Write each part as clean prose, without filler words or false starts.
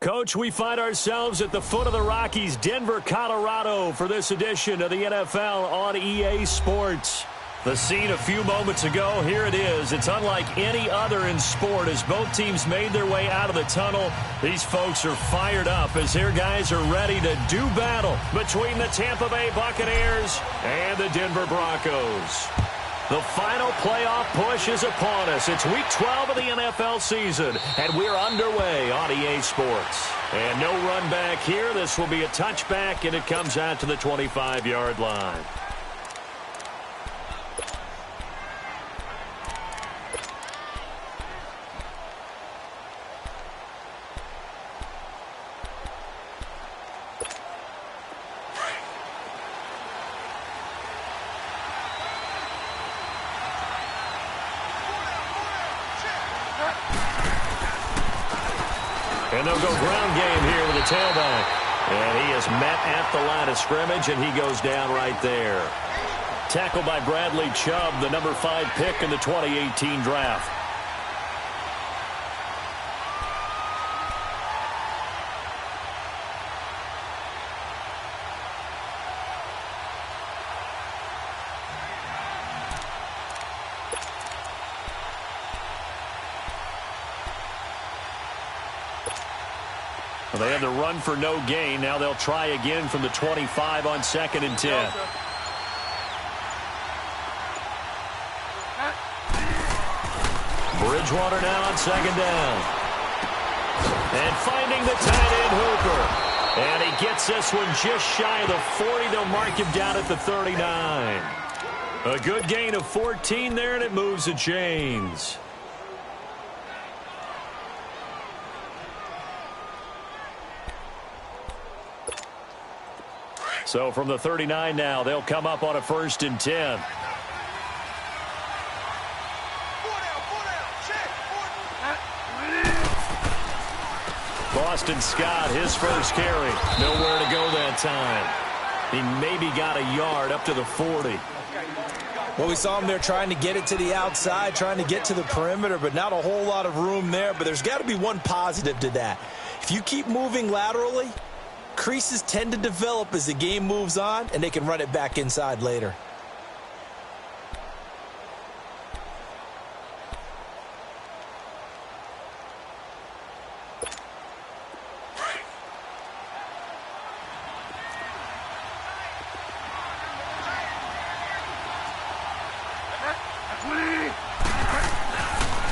Coach, we find ourselves at the foot of the Rockies, Denver, Colorado, for this edition of the NFL on EA Sports. The scene a few moments ago, here it is. It's unlike any other in sport as both teams made their way out of the tunnel. These folks are fired up as their guys are ready to do battle between the Tampa Bay Buccaneers and the Denver Broncos. The final playoff push is upon us. It's Week 12 of the NFL season, and we're underway on EA Sports. And no run back here. This will be a touchback, and it comes out to the 25-yard line. And they'll go ground game here with the tailback. And he is met at the line of scrimmage, and he goes down right there. Tackled by Bradley Chubb, the number 5 pick in the 2018 draft. Well, they had to run for no gain. Now they'll try again from the 25 on 2nd and 10. Bridgewater now on 2nd down. And finding the tight end Hooper. And he gets this one just shy of the 40. They'll mark him down at the 39. A good gain of 14 there, and it moves the chains. So from the 39 now, they'll come up on a 1st and 10. Boston Scott, his first carry. Nowhere to go that time. He maybe got a yard up to the 40. Well, we saw him there trying to get it to the outside, trying to get to the perimeter, but not a whole lot of room there. But there's got to be one positive to that. If you keep moving laterally, creases tend to develop as the game moves on, and they can run it back inside later.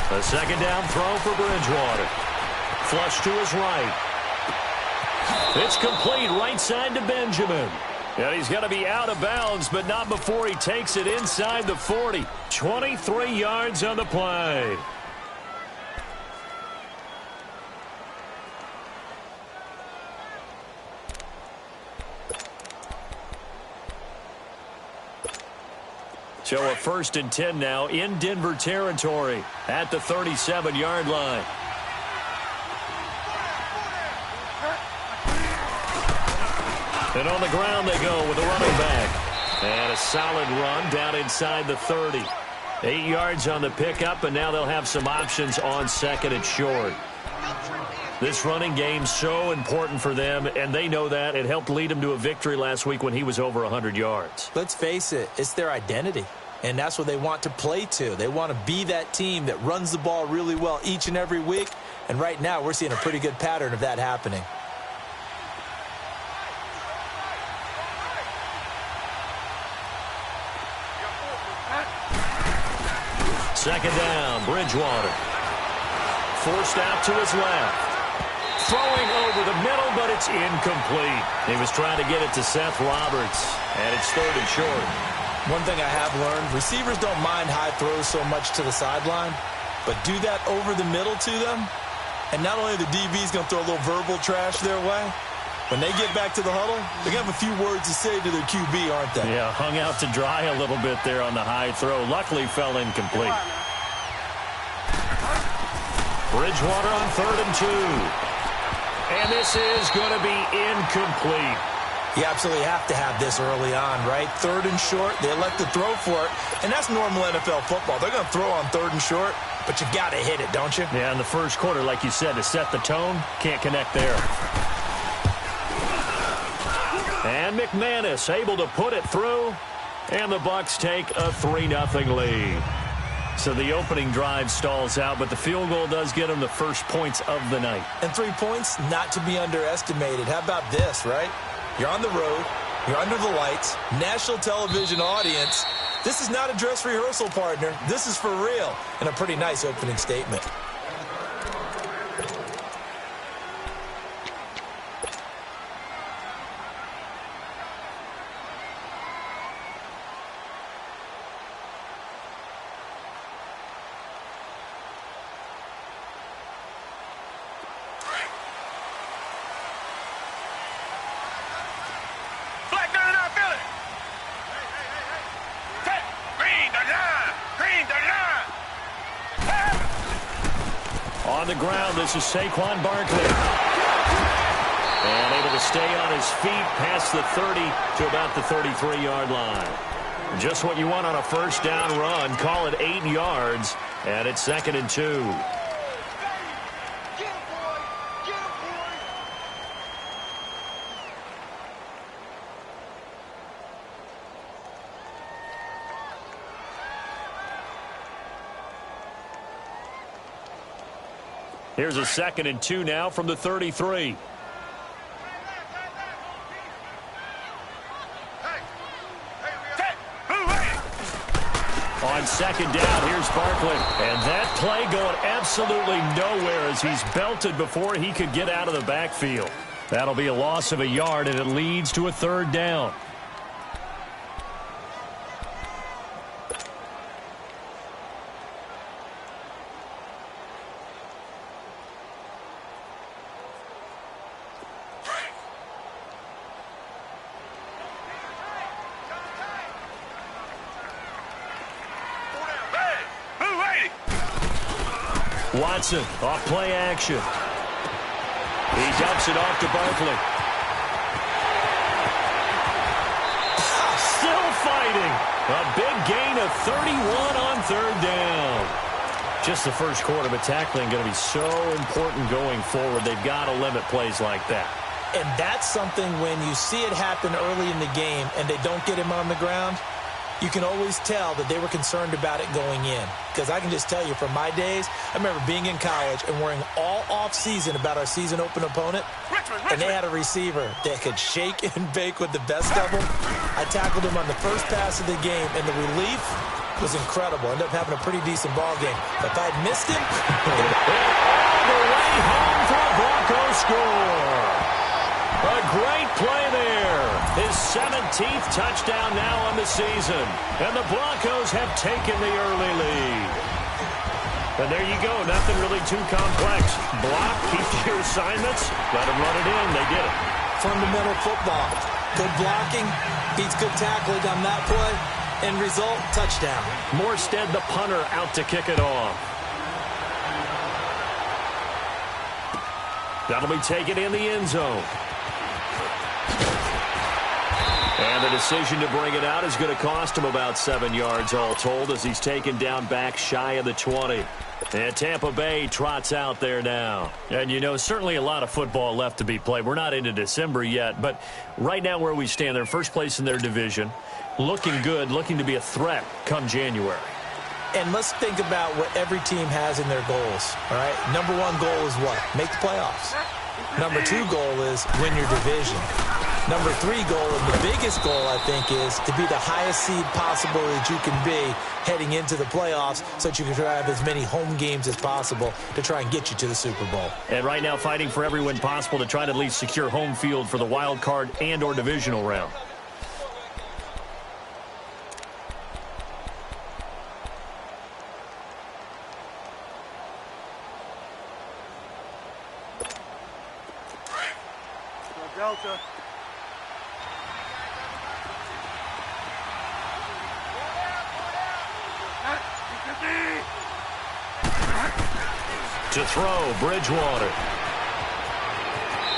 A 2nd down throw for Bridgewater. Flush to his right. It's complete right side to Benjamin. And he's going to be out of bounds, but not before he takes it inside the 40. 23 yards on the play. So a 1st and 10 now in Denver territory at the 37-yard line. And on the ground they go with a running back. And a solid run down inside the 30. 8 yards on the pickup, and now they'll have some options on 2nd and short. This running game's so important for them, and they know that. It helped lead them to a victory last week when he was over 100 yards. Let's face it, it's their identity, and that's what they want to play to. They want to be that team that runs the ball really well each and every week, and right now we're seeing a pretty good pattern of that happening. 2nd down, Bridgewater. Forced out to his left. Throwing over the middle, but it's incomplete. He was trying to get it to Seth Roberts, and it's 3rd and short. One thing I have learned, receivers don't mind high throws so much to the sideline, but do that over the middle to them, and not only the DB's going to throw a little verbal trash their way, when they get back to the huddle, they're going to have a few words to say to their QB, aren't they? Yeah, hung out to dry a little bit there on the high throw. Luckily, fell incomplete. Bridgewater on 3rd and 2. And this is going to be incomplete. You absolutely have to have this early on, right? 3rd and short, they elect to throw for it, and that's normal NFL football. They're going to throw on 3rd and short, but you got to hit it, don't you? Yeah, in the first quarter, like you said, to set the tone, can't connect there. And McManus able to put it through, and the Bucs take a 3-0 lead. So the opening drive stalls out, but the field goal does get them the first points of the night. And 3 points, not to be underestimated. How about this, right? You're on the road. You're under the lights. National television audience. This is not a dress rehearsal, partner. This is for real. And a pretty nice opening statement. On the ground, this is Saquon Barkley. And able to stay on his feet past the 30 to about the 33-yard line. Just what you want on a first down run. Call it 8 yards, and it's 2nd and 2. Here's a 2nd and 2 now from the 33. On 2nd down, here's Barkley. And that play going absolutely nowhere as he's belted before he could get out of the backfield. That'll be a loss of a yard, and it leads to a 3rd down. Watson, off play action. He dumps it off to Barkley. Still fighting. A big gain of 31 on 3rd down. Just the first quarter, but tackling going to be so important going forward. They've got to limit plays like that. And that's something when you see it happen early in the game and they don't get him on the ground, you can always tell that they were concerned about it going in. Because I can just tell you from my days, I remember being in college and worrying all off-season about our season open opponent. And they had a receiver that could shake and bake with the best of them. I tackled him on the first pass of the game, and the relief was incredible. Ended up having a pretty decent ball game. But if I'd missed him... the way home for a Broncos score. A great play there. His 17th touchdown now on the season. And the Broncos have taken the early lead. And there you go. Nothing really too complex. Block, keep your assignments, let them run it in. They did it. Fundamental football. Good blocking, beats good tackling on that play. End result, touchdown. Morstead, the punter, out to kick it off. That'll be taken in the end zone. And the decision to bring it out is going to cost him about 7 yards all told as he's taken down back shy of the 20. And Tampa Bay trots out there now. And, you know, certainly a lot of football left to be played. We're not into December yet, but right now where we stand, they're first place in their division. Looking good, looking to be a threat come January. And let's think about what every team has in their goals, all right? Number 1 goal is what? Make the playoffs. Number 2 goal is win your division. Number 3 goal, and the biggest goal, I think, is to be the highest seed possible that you can be heading into the playoffs so that you can have as many home games as possible to try and get you to the Super Bowl. And right now fighting for every win possible to try to at least secure home field for the wild card and or divisional round. Delta. To throw, Bridgewater.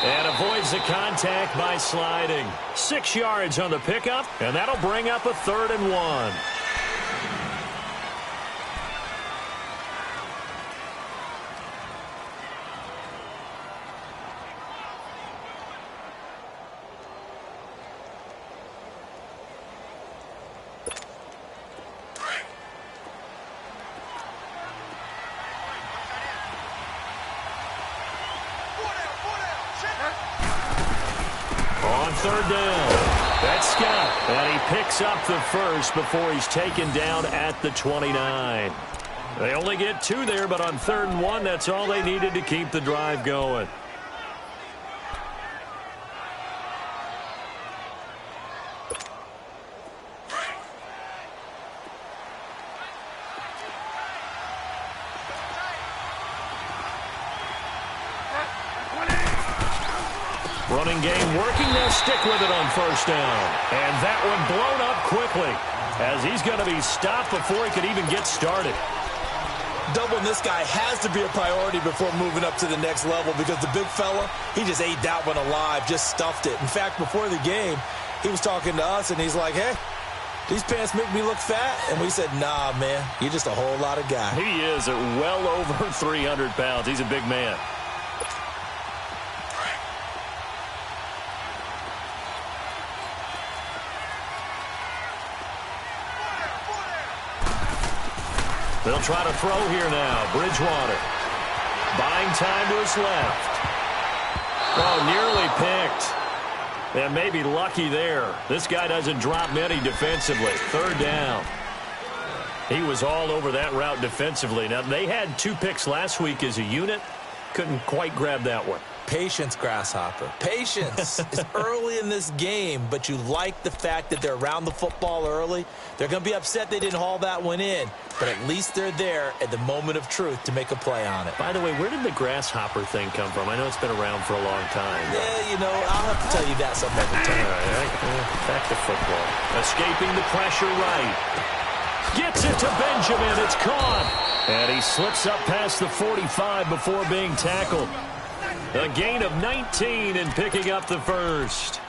And avoids the contact by sliding. 6 yards on the pickup, and that'll bring up a 3rd and 1. On third down, that's Scott. And he picks up the first before he's taken down at the 29. They only get 2 there, but on 3rd and 1, that's all they needed to keep the drive going. Running game working. They'll stick with it on 1st down. And that one blown up quickly as he's going to be stopped before he could even get started. Doubling this guy has to be a priority before moving up to the next level because the big fella, he just ate that one alive, just stuffed it. In fact, before the game, he was talking to us, and he's like, hey, these pants make me look fat. And we said, nah, man, you're just a whole lot of guy. He is at well over 300 pounds. He's a big man. They'll try to throw here now. Bridgewater buying time to his left. Oh, nearly picked. And maybe lucky there. This guy doesn't drop many defensively. 3rd down. He was all over that route defensively. Now, they had 2 picks last week as a unit. Couldn't quite grab that one. Patience, Grasshopper. Patience. It's early in this game, but you like the fact that they're around the football early. They're going to be upset they didn't haul that one in, but at least they're there at the moment of truth to make a play on it. By the way, where did the grasshopper thing come from? I know it's been around for a long time. Yeah, you know, I'll have to tell you that some other time. All right. Back to football. Escaping the pressure right. Gets it to Benjamin. It's caught. And he slips up past the 45 before being tackled. A gain of 19 and picking up the first.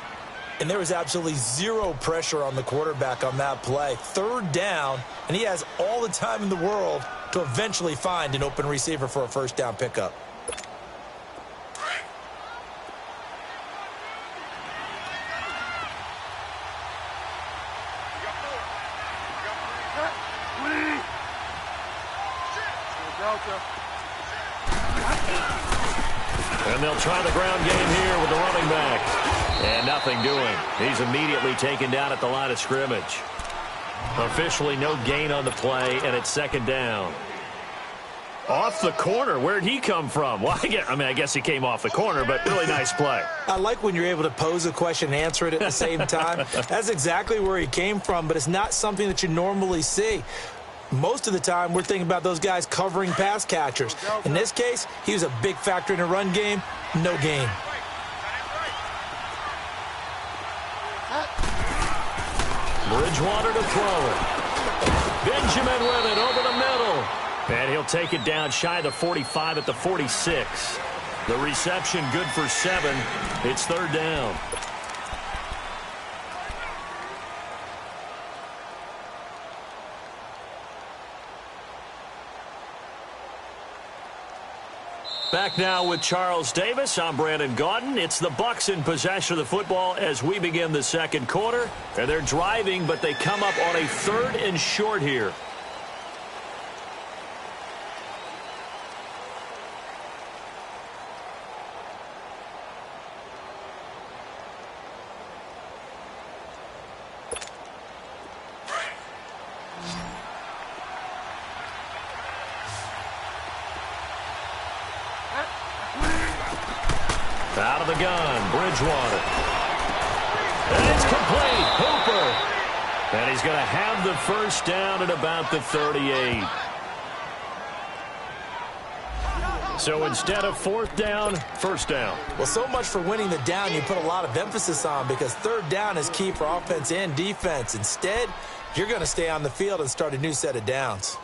And there was absolutely zero pressure on the quarterback on that play. 3rd down, and he has all the time in the world to eventually find an open receiver for a 1st down pickup. And they'll try the ground game here with the running back. And nothing doing. He's immediately taken down at the line of scrimmage. Officially no gain on the play, and it's 2nd down. Off the corner. Where'd he come from? Well, I guess he came off the corner, but really nice play. I like when you're able to pose a question and answer it at the same time. That's exactly where he came from, but it's not something that you normally see. Most of the time, we're thinking about those guys covering pass catchers. In this case, he was a big factor in the run game. No gain. Bridgewater to throw it. Benjamin with it over the middle. And he'll take it down shy of the 45 at the 46. The reception good for 7. It's 3rd down. Back now with Charles Davis. I'm Brandon Gaudin. It's the Bucs in possession of the football as we begin the 2nd quarter. And they're driving, but they come up on a 3rd and short here. Out of the gun, Bridgewater. And it's complete. Hooper. And he's going to have the 1st down at about the 38. So instead of 4th down, 1st down. Well, so much for winning the down you put a lot of emphasis on because 3rd down is key for offense and defense. Instead, you're going to stay on the field and start a new set of downs.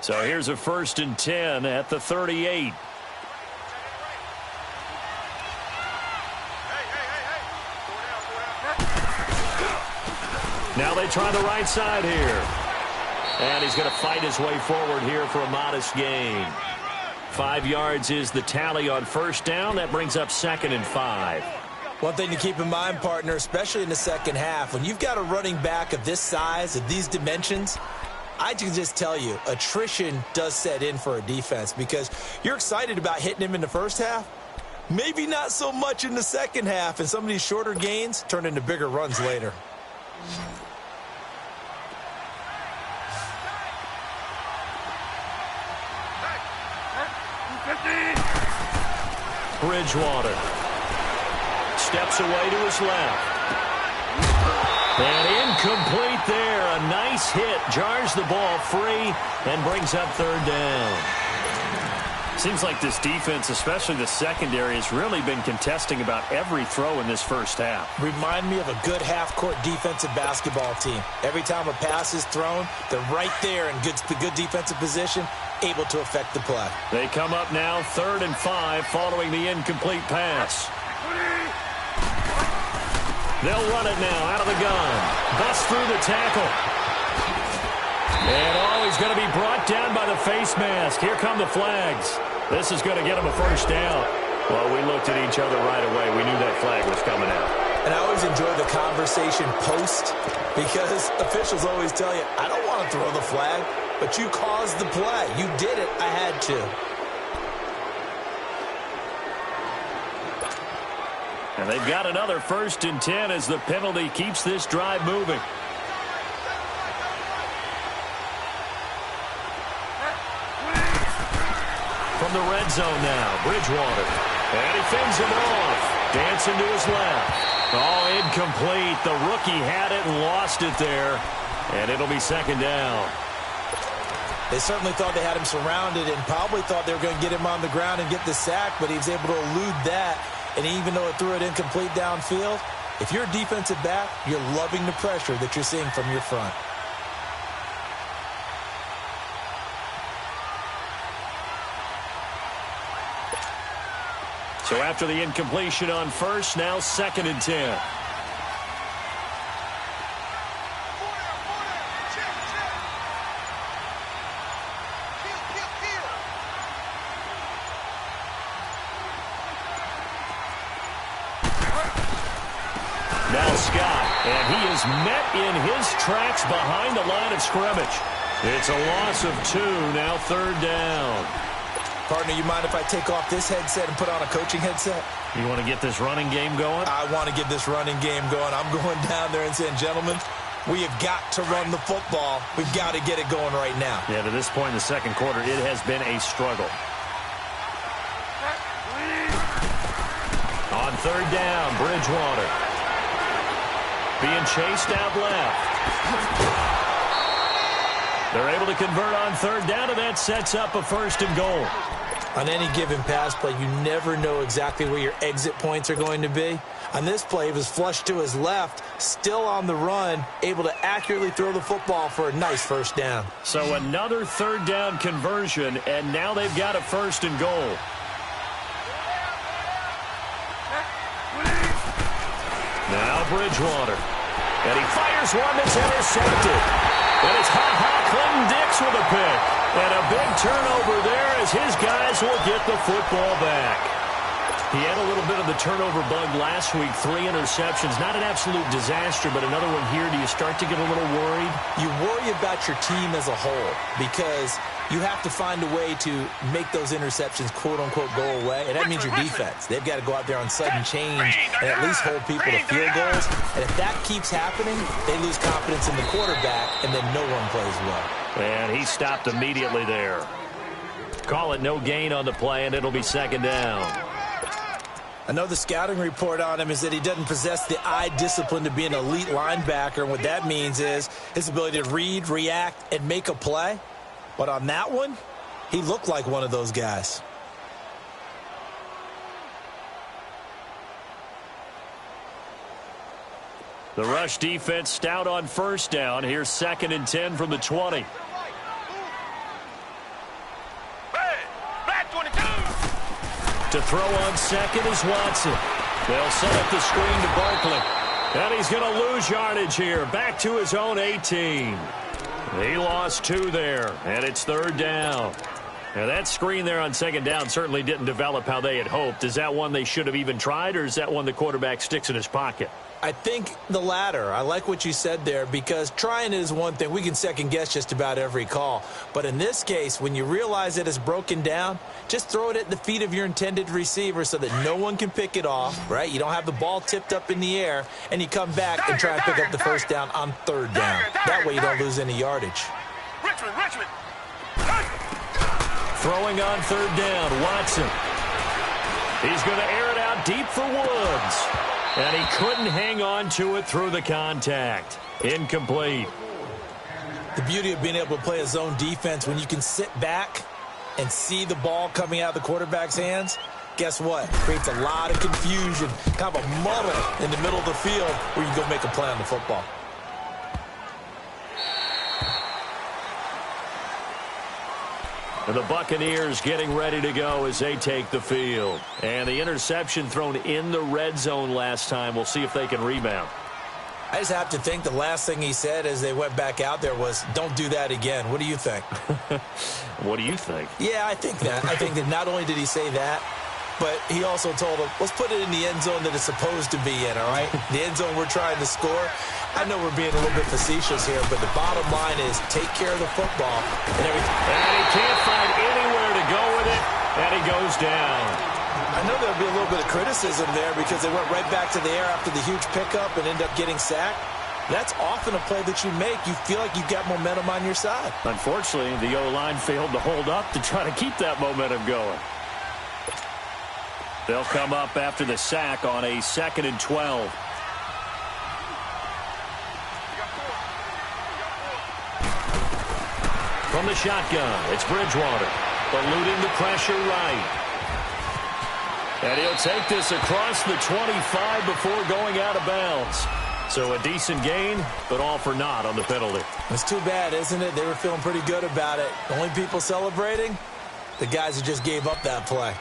So here's a 1st and 10 at the 38. Now they try the right side here. And he's going to fight his way forward here for a modest gain. 5 yards is the tally on 1st down. That brings up 2nd and 5. One thing to keep in mind, partner, especially in the second half, when you've got a running back of this size, of these dimensions, I can just tell you, attrition does set in for a defense because you're excited about hitting him in the first half. Maybe not so much in the second half, and some of these shorter gains turn into bigger runs later. Bridgewater steps away to his left. And incomplete there. A nice hit. Jars the ball free and brings up third down. Seems like this defense, especially the secondary, has really been contesting about every throw in this first half. Remind me of a good half-court defensive basketball team. Every time a pass is thrown, they're right there in good defensive position, able to affect the play. They come up now 3rd and 5 following the incomplete pass. They'll run it now out of the gun. Busts through the tackle. And he's going to be brought down by the face mask. Here come the flags. This is going to get him a first down. Well, we looked at each other right away. We knew that flag was coming out. And I always enjoy the conversation post because officials always tell you, I don't want to throw the flag, but you caused the play. You did it. I had to. And they've got another 1st and 10 as the penalty keeps this drive moving. From the red zone now, Bridgewater. And he fends him off. Dancing to his left. Oh, incomplete. The rookie had it and lost it there. And it'll be 2nd down. They certainly thought they had him surrounded and probably thought they were going to get him on the ground and get the sack, but he was able to elude that. And even though it threw it incomplete downfield, if you're a defensive back, you're loving the pressure that you're seeing from your front. So after the incompletion on 1st, now 2nd and 10. Now Scott, and he is met in his tracks behind the line of scrimmage. It's a loss of 2, now 3rd down. Partner, you mind if I take off this headset and put on a coaching headset? You want to get this running game going? I want to get this running game going. I'm going down there and saying, gentlemen, we have got to run the football. We've got to get it going right now. Yeah, to this point in the second quarter, it has been a struggle. On 3rd down, Bridgewater. Being chased out left. They're able to convert on 3rd down, and that sets up a 1st and goal. On any given pass play, you never know exactly where your exit points are going to be. On this play, it was flushed to his left, still on the run, able to accurately throw the football for a nice 1st down. So another 3rd down conversion, and now they've got a 1st and goal. Now Bridgewater. And he fires one that's intercepted. And it's Clinton Dix with a pick. And a big turnover there as his guys will get the football back. He had a little bit of the turnover bug last week, 3 interceptions. Not an absolute disaster, but another one here. Do you start to get a little worried? You worry about your team as a whole because you have to find a way to make those interceptions, quote-unquote, go away, and that means your defense. They've got to go out there on sudden change and at least hold people to field goals. And if that keeps happening, they lose confidence in the quarterback, and then no one plays well. And he stopped immediately there. Call it no gain on the play, and it'll be 2nd down. I know the scouting report on him is that he doesn't possess the eye discipline to be an elite linebacker, and what that means is his ability to read, react, and make a play. But on that one, he looked like one of those guys. The rush defense stout on 1st down. Here's 2nd and 10 from the 20. To throw on 2nd is Watson. They'll set up the screen to Barkley. And he's going to lose yardage here. Back to his own 18. He lost 2 there, and it's 3rd down. Now that screen there on second down certainly didn't develop how they had hoped. Is that one they should have even tried, or is that one the quarterback sticks in his pocket? I think the latter. I like what you said there, because trying it is one thing. We can second-guess just about every call. But in this case, when you realize it is broken down, just throw it at the feet of your intended receiver so that no one can pick it off, right? You don't have the ball tipped up in the air, and you come back and try and pick up the first down on third down. That way you don't lose any yardage. Richmond. Throwing on third down, Watson. He's going to air it out deep for Woods. And he couldn't hang on to it through the contact. Incomplete. The beauty of being able to play a zone defense, when you can sit back and see the ball coming out of the quarterback's hands, guess what? Creates a lot of confusion, kind of a muddle in the middle of the field where you go make a play on the football. And the Buccaneers getting ready to go as they take the field. And the interception thrown in the red zone last time. We'll see if they can rebound. I just have to think the last thing he said as they went back out there was, don't do that again. What do you think? What do you think? Yeah, I think that. I think that not only did he say that, but he also told them, let's put it in the end zone that it's supposed to be in, all right? The end zone we're trying to score. I know we're being a little bit facetious here, but the bottom line is take care of the football and everything. And he can't find anywhere to go with it, and he goes down. I know there'll be a little bit of criticism there because they went right back to the air after the huge pickup and end up getting sacked. That's often a play that you make. You feel like you've got momentum on your side. Unfortunately, the O-line failed to hold up to try to keep that momentum going. They'll come up after the sack on a 2nd and 12. From the shotgun, it's Bridgewater, eluding the pressure right. And he'll take this across the 25 before going out of bounds. So a decent gain, but all for naught on the penalty. It's too bad, isn't it? They were feeling pretty good about it. The only people celebrating, the guys who just gave up that play.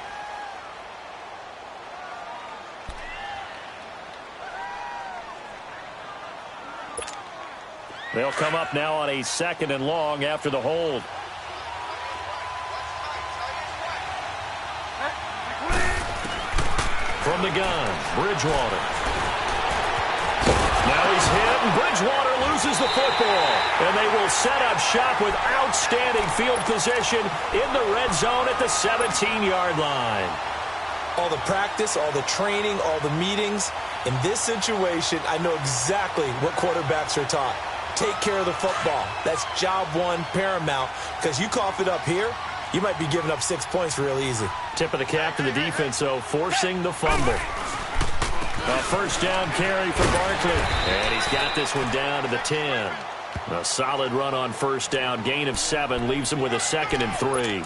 They'll come up now on a 2nd and long after the hold. From the gun, Bridgewater. Now he's hit, and Bridgewater loses the football. And they will set up shop with outstanding field position in the red zone at the 17-yard line. All the practice, all the training, all the meetings. In this situation, I know exactly what quarterbacks are taught. Take care of the football. That's job one, paramount, because you cough it up here, you might be giving up 6 points real easy. Tip of the cap to the defense, though, forcing the fumble. A first down carry for Barkley. And he's got this one down to the 10. A solid run on first down. Gain of 7 leaves him with a 2nd and 3.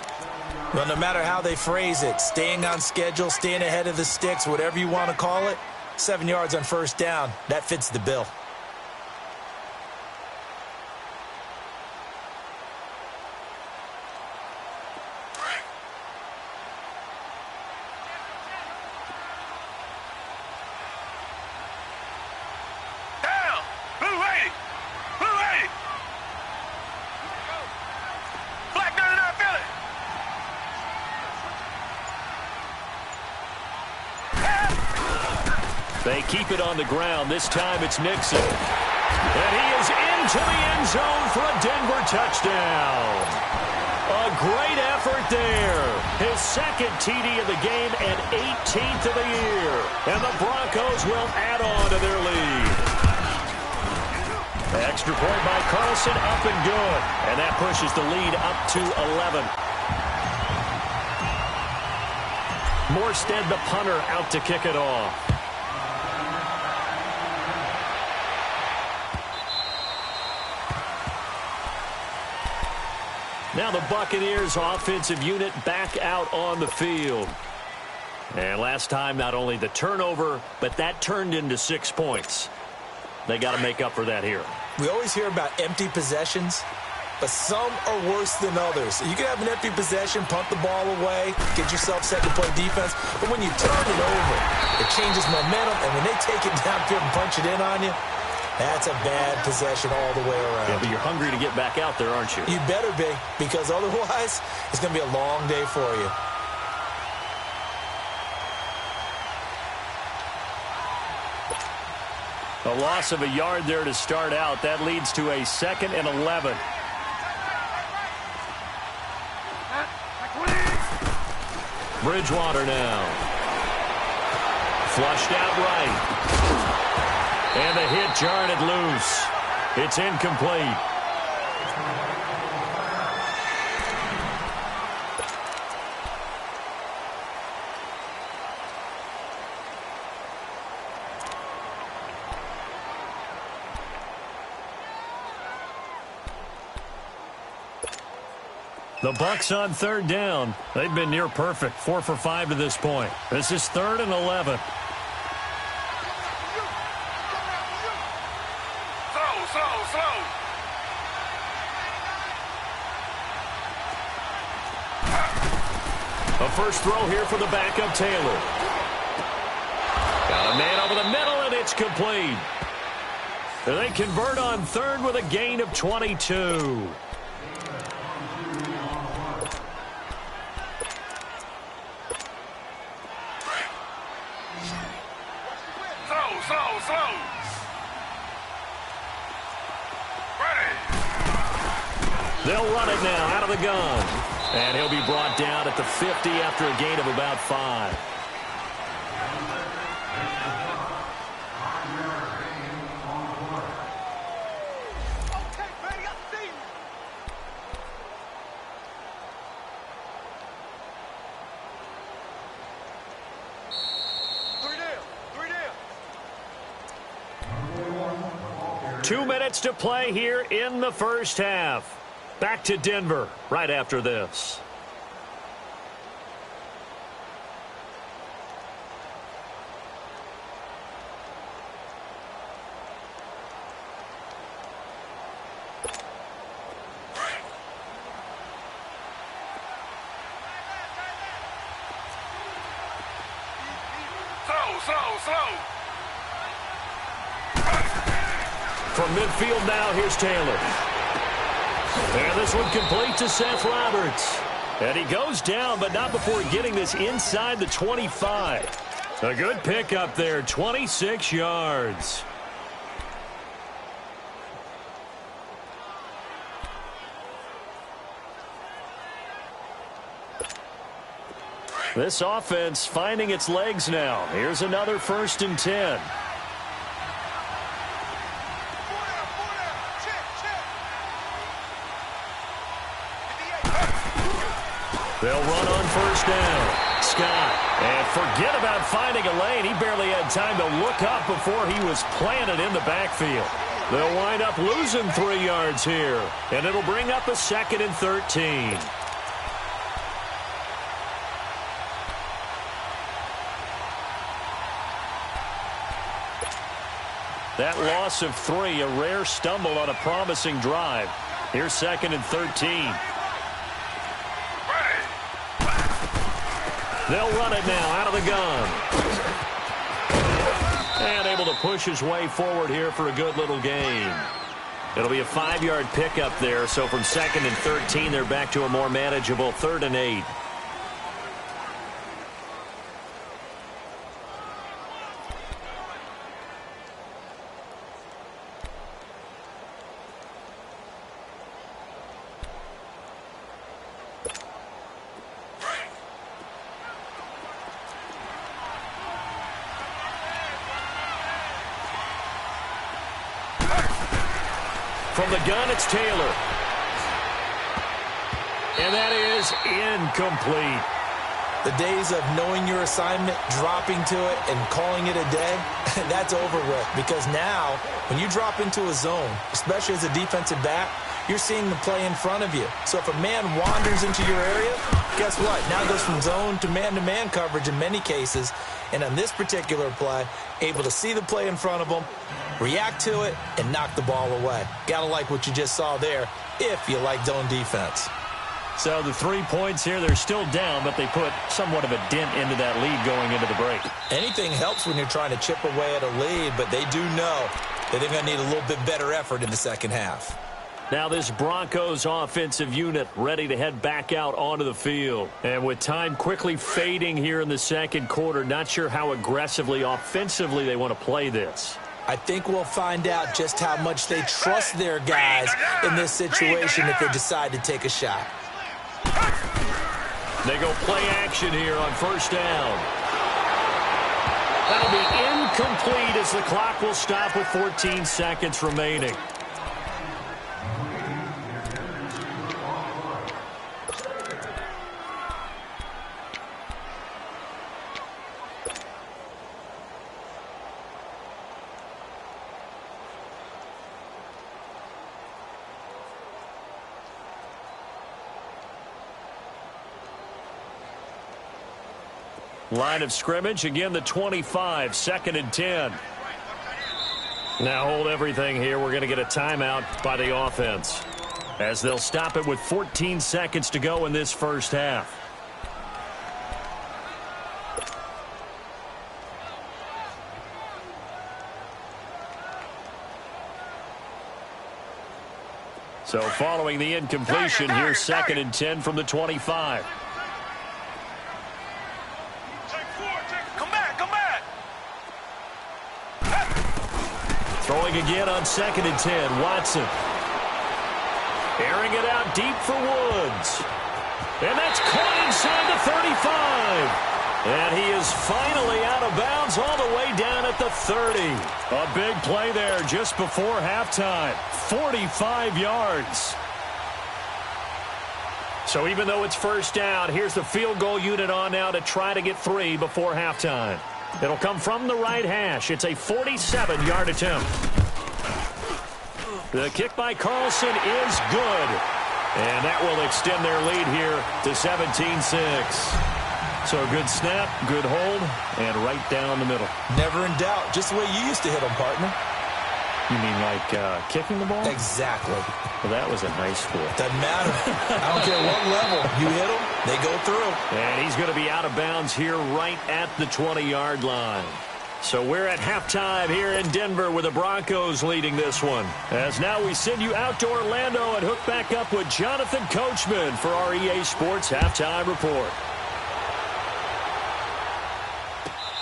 Well, no matter how they phrase it, staying on schedule, staying ahead of the sticks, whatever you want to call it, 7 yards on first down, that fits the bill. They keep it on the ground. This time it's Nixon. And he is into the end zone for a Denver touchdown. A great effort there. His 2nd TD of the game and 18th of the year. And the Broncos will add on to their lead. Extra point by Carlson, up and good. And that pushes the lead up to 11. Morstead, the punter, out to kick it off. Now the Buccaneers offensive unit back out on the field. And last time, not only the turnover, but that turned into 6 points. They got to make up for that here. We always hear about empty possessions, but some are worse than others. You can have an empty possession, punt the ball away, get yourself set to play defense, but when you turn it over, it changes momentum, and when they take it downfield and punch it in on you, That's a bad possession all the way around. Yeah, but you're hungry to get back out there, aren't you? You better be, because otherwise it's going to be a long day for you. A loss of a yard there to start out. That leads to a 2nd and 11. Bridgewater now. Flushed out right. And the hit jarred it loose. It's incomplete. The Bucs on 3rd down. They've been near perfect. 4 for 5 to this point. This is 3rd and 11. Slow. A first throw here for the backup Taylor. Got a man over the middle, and it's complete. They convert on 3rd with a gain of 22. Slow. They'll run it now out of the gun. And he'll be brought down at the 50 after a gain of about 5. Two minutes to play here in the first half. Back to Denver right after this. Slow. From midfield now, here's Taylor. And this one complete to Seth Roberts. And he goes down, but not before getting this inside the 25. A good pickup there, 26 yards. This offense finding its legs now. Here's another 1st and 10. They'll run on 1st down. Scott. And forget about finding a lane. He barely had time to look up before he was planted in the backfield. They'll wind up losing 3 yards here. And it'll bring up a 2nd and 13. That loss of 3, a rare stumble on a promising drive. Here's 2nd and 13. They'll run it now out of the gun. And able to push his way forward here for a good little gain. It'll be a 5-yard pickup there. So from 2nd and 13, they're back to a more manageable 3rd and 8. From the gun, it's Taylor. And that is incomplete. The days of knowing your assignment, dropping to it, and calling it a day, that's over with. Because now, when you drop into a zone, especially as a defensive back, you're seeing the play in front of you. So if a man wanders into your area, guess what? Now it goes from zone to man coverage in many cases. And on this particular play, able to see the play in front of him, react to it, and knock the ball away. Gotta like what you just saw there, if you like zone defense. So the 3 points here, they're still down, but they put somewhat of a dent into that lead going into the break. Anything helps when you're trying to chip away at a lead, but they do know They're going to need a little bit better effort in the second half. Now this Broncos offensive unit ready to head back out onto the field. And with time quickly fading here in the second quarter, not sure how aggressively offensively they want to play this. I think we'll find out just how much they trust their guys in this situation if they decide to take a shot. They go play action here on first down. That'll be incomplete as the clock will stop with 14 seconds remaining. Line of scrimmage, again the 25, 2nd and 10. Now hold everything here. We're going to get a timeout by the offense as they'll stop it with 14 seconds to go in this first half. So following the incompletion, here's 2nd and 10 from the 25. Throwing again on 2nd and 10, Watson. Airing it out deep for Woods. And that's caught inside the 35. And he is finally out of bounds all the way down at the 30. A big play there just before halftime. 45 yards. So even though it's first down, here's the field goal unit on now to try to get 3 before halftime. It'll come from the right hash. It's a 47-yard attempt. The kick by Carlson is good. And that will extend their lead here to 17-6. So good snap, good hold, and right down the middle. Never in doubt. Just the way you used to hit them, partner. You mean like kicking the ball? Exactly. Well, that was in high school. Doesn't matter. I don't care what level. You hit them, they go through. And he's going to be out of bounds here right at the 20-yard line. So we're at halftime here in Denver with the Broncos leading this one. As now we send you out to Orlando and hook back up with Jonathan Coachman for our EA Sports Halftime Report.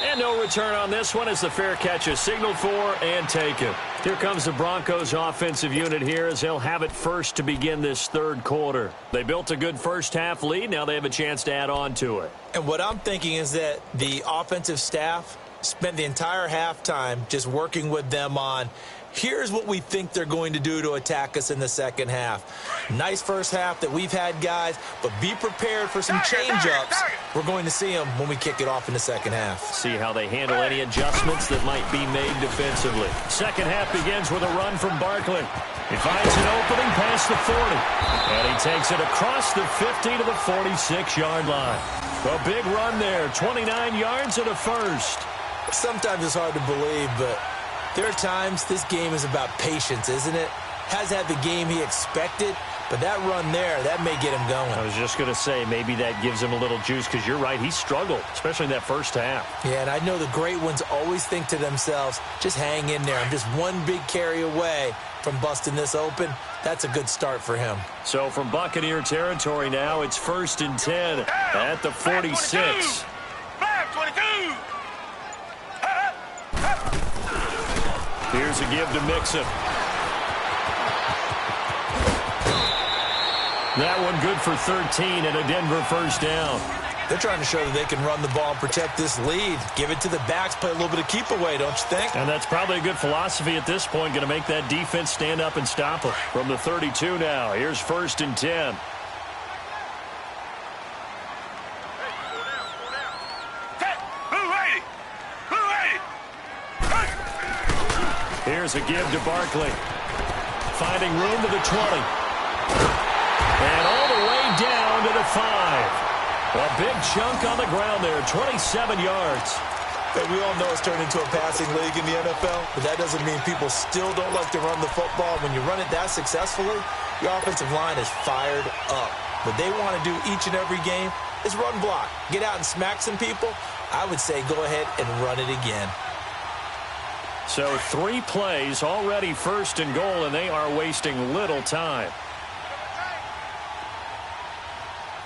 And no return on this one as the fair catch is signaled for and taken. Here comes the Broncos offensive unit here as they'll have it first to begin this third quarter. They built a good first half lead. Now they have a chance to add on to it. And what I'm thinking is that the offensive staff spent the entire halftime just working with them on here's what we think they're going to do to attack us in the second half. Nice first half that we've had, guys, but be prepared for some change-ups. We're going to see them when we kick it off in the second half. See how they handle any adjustments that might be made defensively. Second half begins with a run from Barkley. He finds an opening past the 40. And he takes it across the 50 to the 46-yard line. A big run there, 29 yards and a first. Sometimes it's hard to believe, but there are times this game is about patience, isn't it? Has had the game he expected, but that run there, that may get him going. I was just going to say, maybe that gives him a little juice because you're right, he struggled, especially in that first half. Yeah, and I know the great ones always think to themselves, just hang in there. I'm just one big carry away from busting this open. That's a good start for him. So from Buccaneer territory now, it's 1st and 10 at the 46. Flag 22. Here's a give to Mixon. That one good for 13 and a Denver first down. They're trying to show that they can run the ball and protect this lead. Give it to the backs, play a little bit of keep away, don't you think? And that's probably a good philosophy at this point, going to make that defense stand up and stop them. From the 32 now, here's 1st and 10. Here's a give to Barkley. Finding room to the 20. And all the way down to the 5. A big chunk on the ground there, 27 yards. Hey, we all know it's turned into a passing league in the NFL, but that doesn't mean people still don't like to run the football. When you run it that successfully, your offensive line is fired up. What they want to do each and every game is run block. Get out and smack some people. I would say go ahead and run it again. So 3 plays, already first and goal, and they are wasting little time.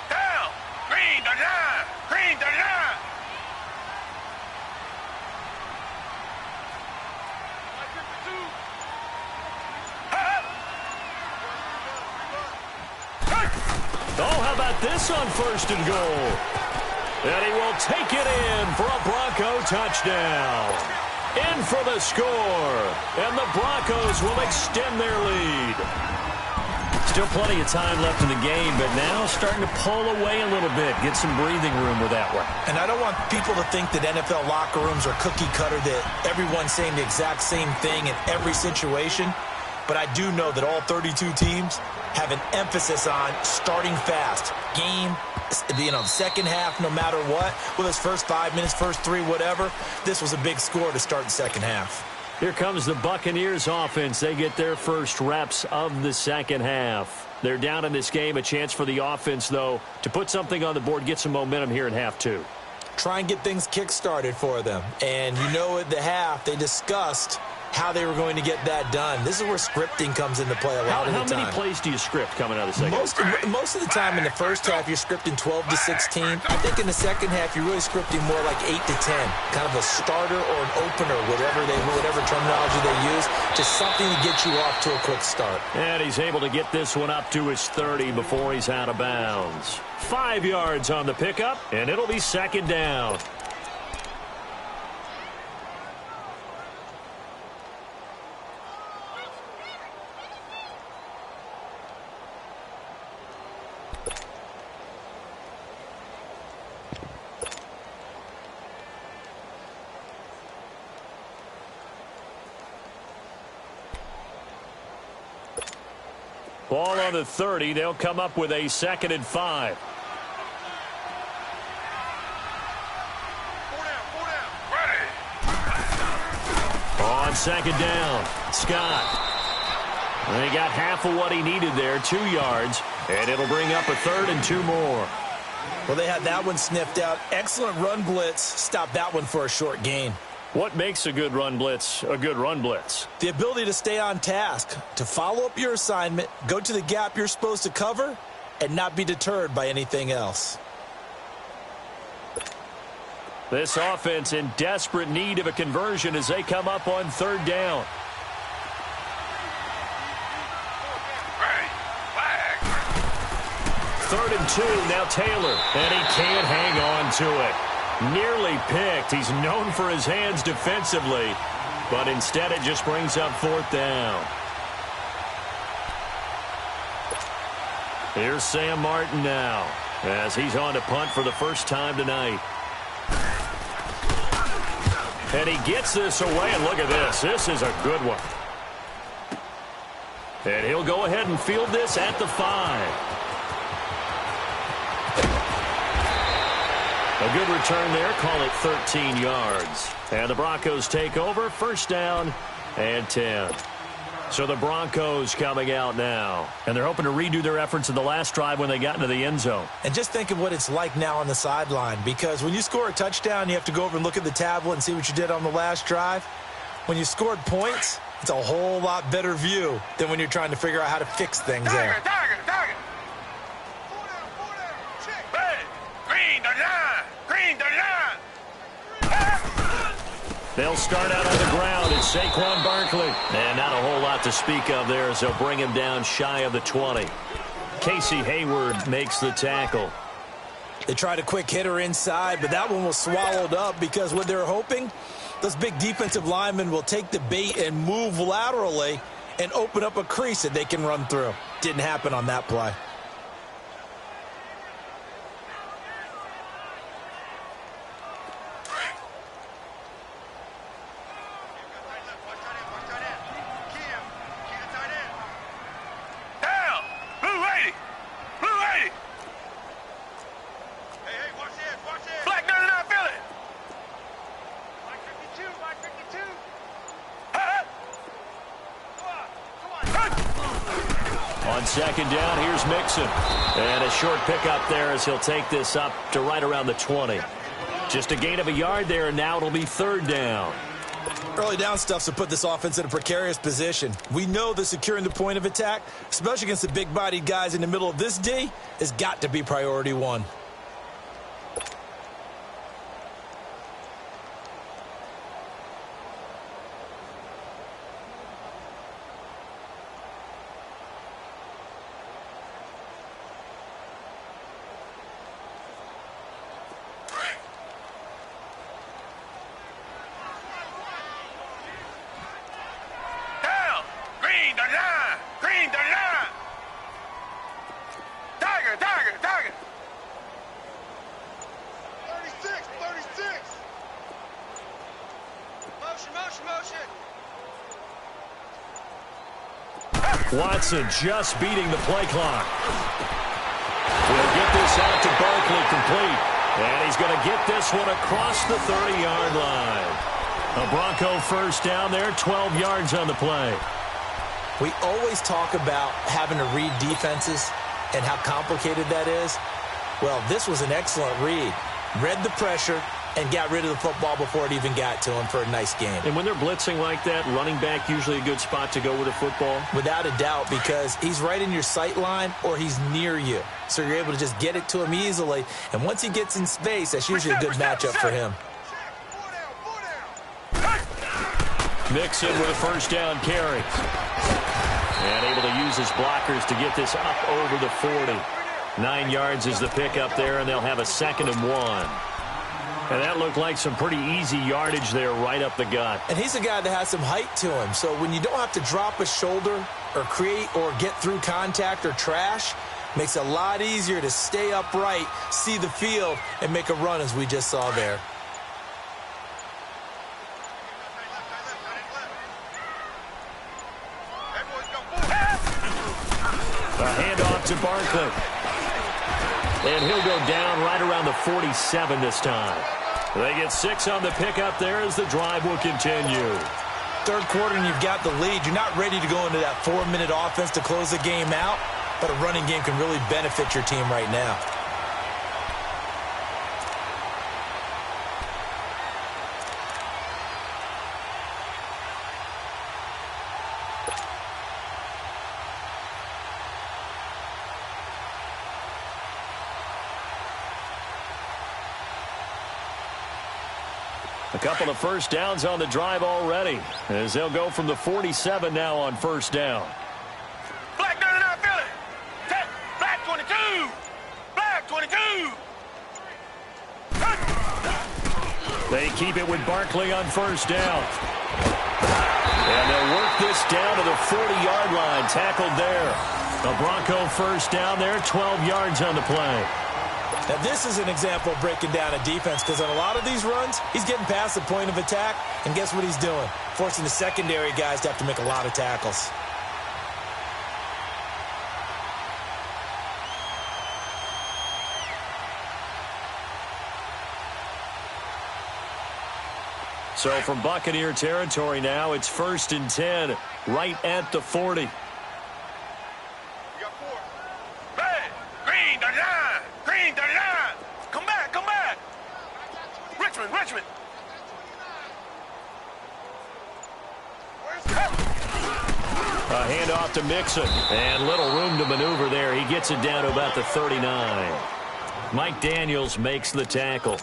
Down. Green the line. Green the line. Oh, how about this on first and goal? And he will take it in for a Bronco touchdown. In for the score. And the Broncos will extend their lead. Still plenty of time left in the game, but now starting to pull away a little bit. Get some breathing room with that one. And I don't want people to think that NFL locker rooms are cookie cutter, that everyone's saying the exact same thing in every situation. But I do know that all 32 teams have an emphasis on starting fast. Game, the second half, no matter what. Whether it's first 5 minutes, first 3, whatever. This was a big score to start the second half. Here comes the Buccaneers offense. They get their first reps of the second half. They're down in this game. A chance for the offense, though, to put something on the board, get some momentum here in half 2. Try and get things kick-started for them. And you know at the half, they discussed how they were going to get that done. This is where scripting comes into play a lot of the time. How many plays do you script coming out of the second half? Most of the time in the first half, you're scripting 12 to 16. I think in the second half, you're really scripting more like 8 to 10. Kind of a starter or an opener, whatever terminology they use, just something to get you off to a quick start. And he's able to get this one up to his 30 before he's out of bounds. 5 yards on the pickup, and it'll be second down. Ball on the 30. They'll come up with a 2nd and 5. On 2nd down, Scott. And he got half of what he needed there, 2 yards. And it'll bring up a 3rd and 2 more. Well, they had that one sniffed out. Excellent run blitz. Stop that one for a short gain. What makes a good run blitz a good run blitz? The ability to stay on task, to follow up your assignment, go to the gap you're supposed to cover, and not be deterred by anything else. This offense in desperate need of a conversion as they come up on 3rd down. Third and 2, now Taylor, and he can't hang on to it. Nearly picked. He's known for his hands defensively, but instead it just brings up 4th down. Here's Sam Martin now as he's on to punt for the first time tonight. And he gets this away, and look at this. This is a good one. And he'll go ahead and field this at the 5. A good return there. Call it 13 yards. And the Broncos take over. 1st down and 10. So the Broncos coming out now. And they're hoping to redo their efforts in the last drive when they got into the end zone. And just think of what it's like now on the sideline. Because when you score a touchdown, you have to go over and look at the tablet and see what you did on the last drive. When you scored points, it's a whole lot better view than when you're trying to figure out how to fix things there. Target. Green the line. Green the line. They'll start out on the ground. It's Saquon Barkley. And not a whole lot to speak of there as they'll bring him down shy of the 20. Casey Hayward makes the tackle. They tried a quick hitter inside, but that one was swallowed up because what they're hoping, those big defensive linemen will take the bait and move laterally and open up a crease that they can run through. Didn't happen on that play. On 2nd down, here's Mixon. And a short pickup there as he'll take this up to right around the 20. Just a gain of a yard there, and now it'll be 3rd down. Early down stuff to put this offense in a precarious position. We know that securing the point of attack, especially against the big-bodied guys in the middle of this D, has got to be priority one. Watson just beating the play clock. He'll get this out to Barkley complete. And he's going to get this one across the 30-yard line. A Bronco first down there, 12 yards on the play. We always talk about having to read defenses and how complicated that is. Well, this was an excellent read. Read the pressure and got rid of the football before it even got to him for a nice game. And when they're blitzing like that, running back usually a good spot to go with a football? Without a doubt, because he's right in your sight line or he's near you. So you're able to just get it to him easily. And once he gets in space, that's usually a good matchup for him. Mixon with a first down carry. And able to use his blockers to get this up over the 40. 9 yards is the pickup there, and they'll have a 2nd and 1. And that looked like some pretty easy yardage there right up the gut. And he's a guy that has some height to him. So when you don't have to drop a shoulder or create or get through contact or trash, makes it a lot easier to stay upright, see the field, and make a run as we just saw there. A handoff to Barkley. And he'll go down right around the 47 this time. They get 6 on the pickup there as the drive will continue. Third quarter and you've got the lead. You're not ready to go into that 4-minute offense to close the game out, but a running game can really benefit your team right now. A couple of first downs on the drive already, as they'll go from the 47 now on first down. Black 99 Philly. Black 22. Black 22. They keep it with Barkley on first down. And they'll work this down to the 40-yard line. Tackled there. A Bronco first down there, 12 yards on the play. Now, this is an example of breaking down a defense because on a lot of these runs, he's getting past the point of attack, and guess what he's doing? Forcing the secondary guys to have to make a lot of tackles. So from Buccaneer territory now, it's 1st and 10, right at the 40. Richmond. A handoff to Mixon. And little room to maneuver there. He gets it down to about the 39. Mike Daniels makes the tackle.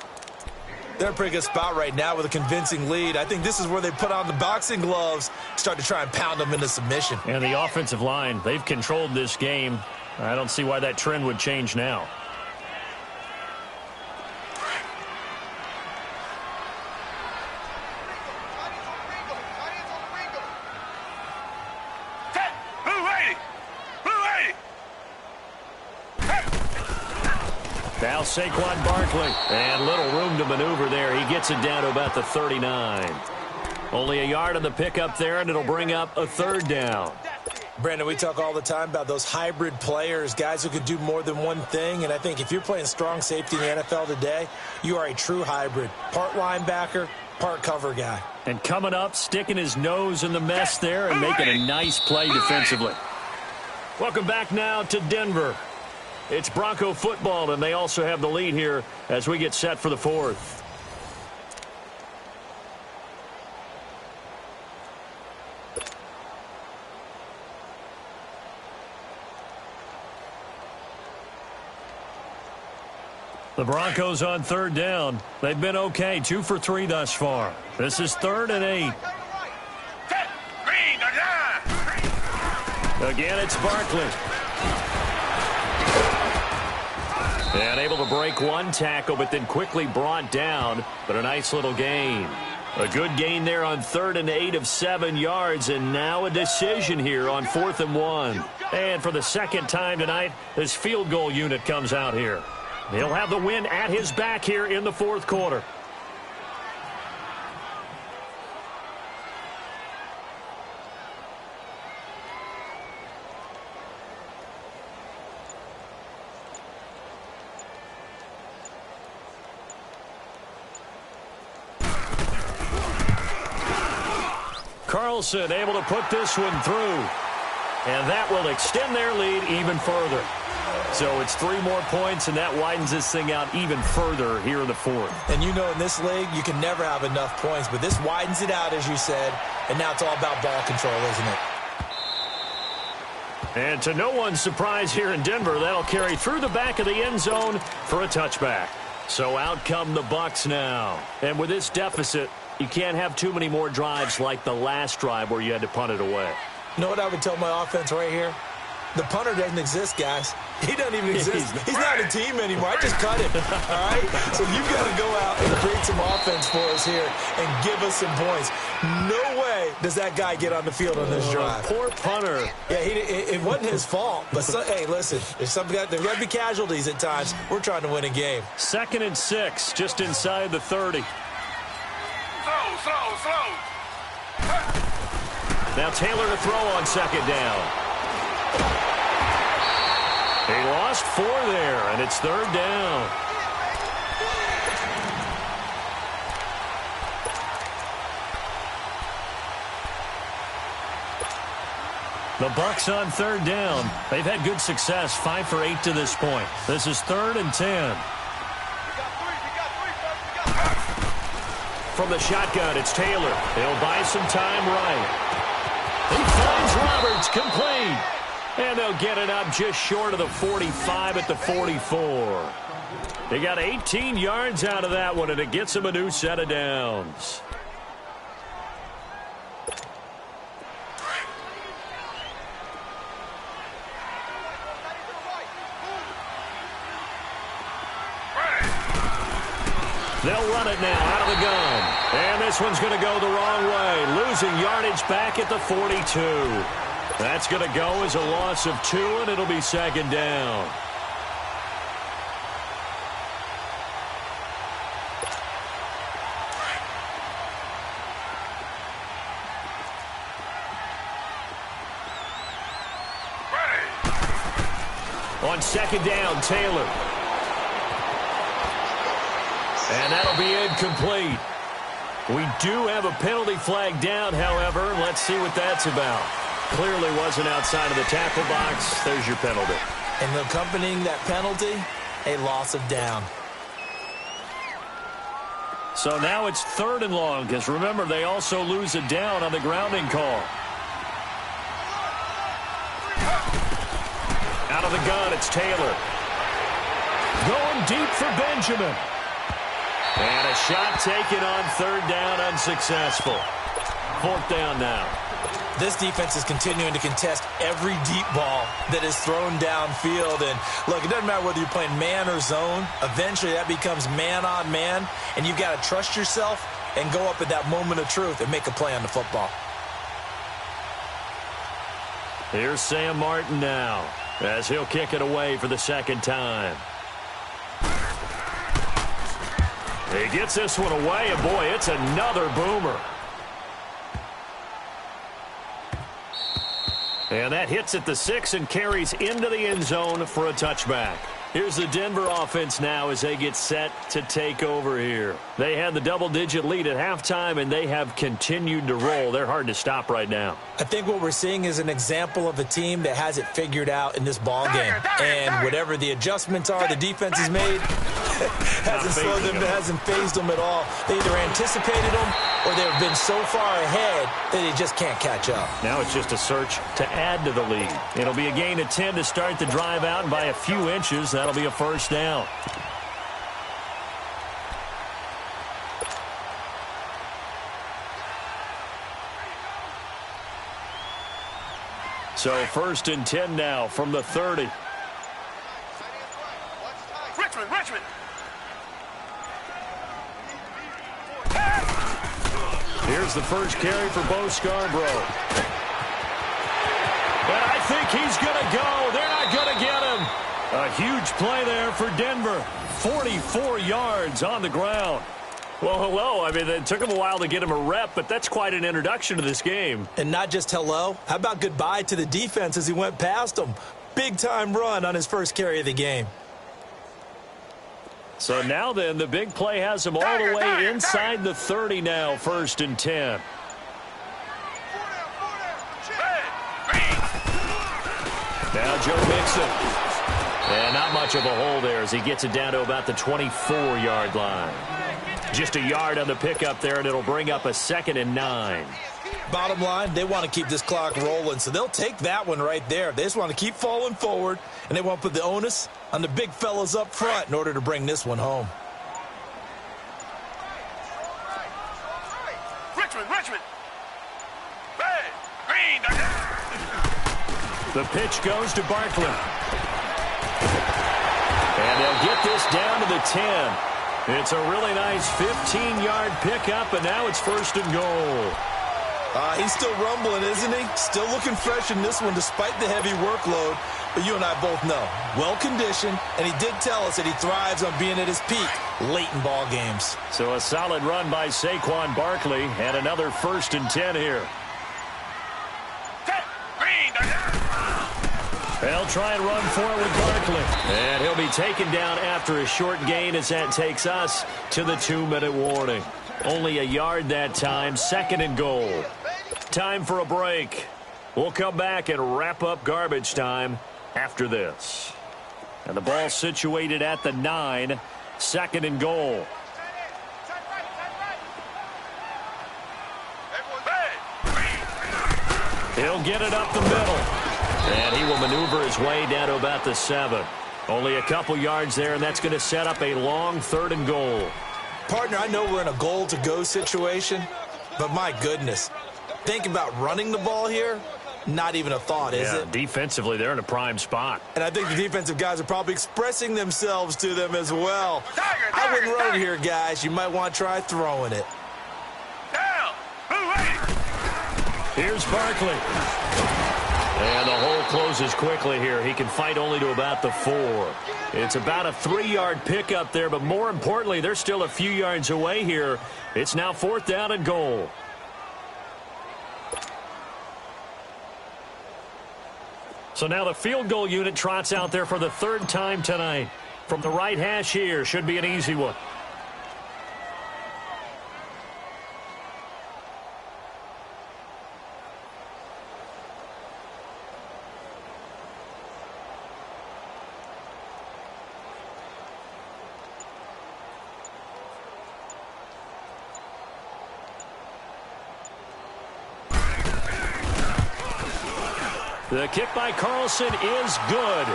They're in a pretty good spot right now with a convincing lead. I think this is where they put on the boxing gloves, start to try and pound them into submission. And the offensive line, they've controlled this game. I don't see why that trend would change now. Now Saquon Barkley. And little room to maneuver there. He gets it down to about the 39. Only a yard on the pickup there, and it'll bring up a 3rd down. Brandon, we talk all the time about those hybrid players, guys who could do more than one thing. And I think if you're playing strong safety in the NFL today, you are a true hybrid. Part linebacker, part cover guy. And coming up, sticking his nose in the mess there and making a nice play defensively. Welcome back now to Denver. It's Bronco football, and they also have the lead here as we get set for the 4th. The Broncos on third down. They've been okay, 2 for 3 thus far. This is 3rd and 8. Green, Again, it's Barkley. And able to break one tackle, but then quickly brought down. But a nice little gain. A good gain there on 3rd and 8 of 7 yards. And now a decision here on 4th and 1. And for the second time tonight, this field goal unit comes out here. He'll have the win at his back here in the 4th quarter. Carlson able to put this one through. And that will extend their lead even further. So it's 3 more points, and that widens this thing out even further here in the 4th. And you know in this league, you can never have enough points, but this widens it out, as you said, and now it's all about ball control, isn't it? And to no one's surprise here in Denver, that'll carry through the back of the end zone for a touchback. So out come the Bucs now. And with this deficit, you can't have too many more drives like the last drive where you had to punt it away. You know what I would tell my offense right here? The punter doesn't exist, guys. He doesn't even exist. He's not a team anymore. I just cut him, all right? So you've got to go out and create some offense for us here and give us some points. No way does that guy get on the field on this drive. Poor punter. Yeah, it wasn't his fault. But, hey, listen, there's got to be casualties at times. We're trying to win a game. 2nd and 6, just inside the 30. Slow. Now Taylor to throw on 2nd down. He lost 4 there, and it's 3rd down. The Bucs on 3rd down. They've had good success, 5 for 8 to this point. This is 3rd and 10. From the shotgun, it's Taylor. He'll buy some time right. He finds Roberts, complete. And they'll get it up just short of the 45 at the 44. They got 18 yards out of that one, and it gets them a new set of downs. They'll run it now out of the gun. And this one's going to go the wrong way. Losing yardage back at the 42. That's going to go as a loss of 2, and it'll be 2nd down. On 2nd down, Taylor. And that'll be incomplete. We do have a penalty flag down, however. Let's see what that's about. Clearly wasn't outside of the tackle box. There's your penalty. And accompanying that penalty, a loss of down. So now it's 3rd and long, because remember, they also lose a down on the grounding call. Out of the gun, it's Taylor. Going deep for Benjamin. And a shot taken on 3rd down, unsuccessful. 4th down now. This defense is continuing to contest every deep ball that is thrown downfield. And, look, it doesn't matter whether you're playing man or zone. Eventually, that becomes man on man. And you've got to trust yourself and go up at that moment of truth and make a play on the football. Here's Sam Martin now as he'll kick it away for the 2nd time. He gets this one away, and boy, it's another boomer. And that hits at the 6 and carries into the end zone for a touchback. Here's the Denver offense now as they get set to take over here. They had the double-digit lead at halftime, and they have continued to roll. They're hard to stop right now. I think what we're seeing is an example of a team that has it figured out in this ball game. And whatever the adjustments are the defense has made, hasn't slowed them, hasn't phased them at all. They either anticipated them or they've been so far ahead that they just can't catch up. Now it's just a search to add to the lead. It'll be a gain of 10 to start the drive out, and by a few inches, that'll be a 1st down. So 1st and 10 now from the 30. Richmond. Here's the first carry for Bo Scarborough. And I think he's going to go. They're not going to get him. A huge play there for Denver. 44 yards on the ground. Well, hello. I mean, it took him a while to get him a rep, but that's quite an introduction to this game. And not just hello. How about goodbye to the defense as he went past them? Big-time run on his first carry of the game. So now then, the big play has him all the way inside the 30 now, 1st and 10. Now Joe Mixon. And not much of a hole there as he gets it down to about the 24-yard line. Just a yard on the pickup there, and it'll bring up a 2nd and 9. Bottom line, they want to keep this clock rolling, so they'll take that one right there. They just want to keep falling forward, and they want to put the onus on the big fellas up front in order to bring this one home. Richmond. Hey, Green. The pitch goes to Barkley. And they'll get this down to the 10. It's a really nice 15-yard pickup, and now it's 1st and goal. He's still rumbling, isn't he? Still looking fresh in this one despite the heavy workload. But you and I both know, well-conditioned, and he did tell us that he thrives on being at his peak late in ball games. So a solid run by Saquon Barkley, and another 1st and 10 here. They'll try and run for it with Barkley. And he'll be taken down after a short gain as that takes us to the 2-minute warning. Only a yard that time, 2nd and goal. Time for a break. We'll come back and wrap up garbage time after this. And the ball situated at the 9, 2nd and goal. He'll get it up the middle. And he will maneuver his way down to about the 7. Only a couple yards there, and that's going to set up a long 3rd and goal. Partner, I know we're in a goal-to-go situation, but my goodness, think about running the ball here. Not even a thought, is it? Defensively, they're in a prime spot. And I think the defensive guys are probably expressing themselves to them as well. I wouldn't run it here, guys. You might want to try throwing it. Here's Barkley. And the hole closes quickly here. He can fight only to about the 4. It's about a 3-yard pickup there, but more importantly, they're still a few yards away here. It's now 4th down and goal. So now the field goal unit trots out there for the 3rd time tonight. From the right hash here, should be an easy one. The kick by Carlson is good.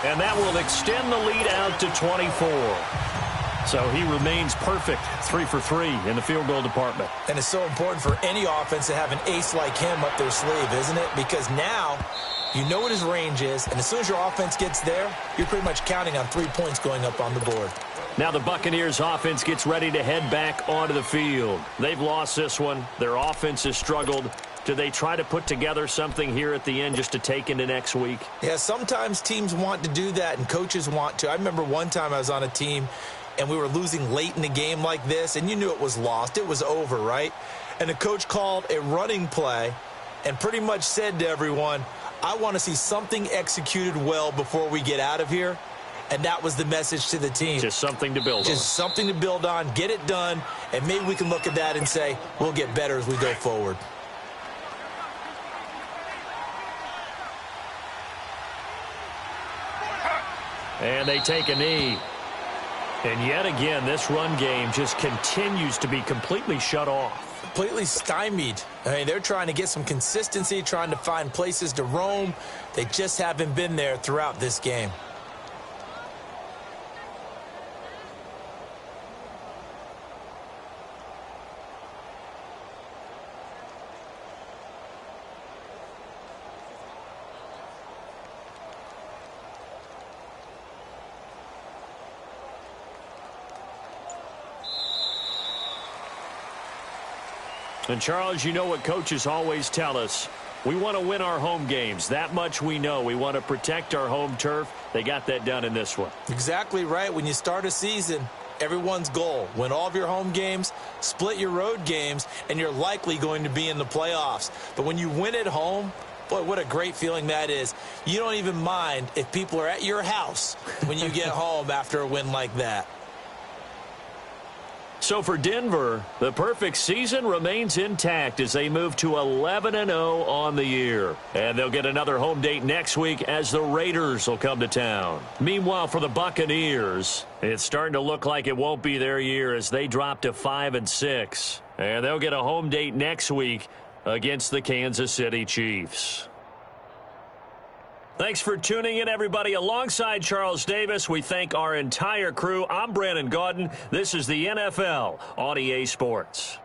And that will extend the lead out to 24. So he remains perfect, 3 for 3 in the field goal department. And it's so important for any offense to have an ace like him up their sleeve, isn't it? Because now you know what his range is, and as soon as your offense gets there, you're pretty much counting on 3 points going up on the board. Now the Buccaneers offense gets ready to head back onto the field. They've lost this one. Their offense has struggled. Do they try to put together something here at the end just to take into next week? Yeah, sometimes teams want to do that and coaches want to. I remember one time I was on a team and we were losing late in the game like this, and you knew it was lost. It was over, right? And the coach called a running play and pretty much said to everyone, I want to see something executed well before we get out of here. And that was the message to the team. Just something to build on. Just something to build on, get it done, and maybe we can look at that and say, we'll get better as we go forward. And they take a knee. And yet again, this run game just continues to be completely shut off. Completely stymied. I mean, they're trying to get some consistency, trying to find places to roam. They just haven't been there throughout this game. And, Charles, you know what coaches always tell us. We want to win our home games. That much we know. We want to protect our home turf. They got that done in this one. Exactly right. When you start a season, everyone's goal, win all of your home games, split your road games, and you're likely going to be in the playoffs. But when you win at home, boy, what a great feeling that is. You don't even mind if people are at your house when you get home after a win like that. So for Denver, the perfect season remains intact as they move to 11-0 on the year. And they'll get another home date next week as the Raiders will come to town. Meanwhile, for the Buccaneers, it's starting to look like it won't be their year as they drop to 5-6. And they'll get a home date next week against the Kansas City Chiefs. Thanks for tuning in, everybody. Alongside Charles Davis, we thank our entire crew. I'm Brandon Gaudin. This is the NFL on EA Sports.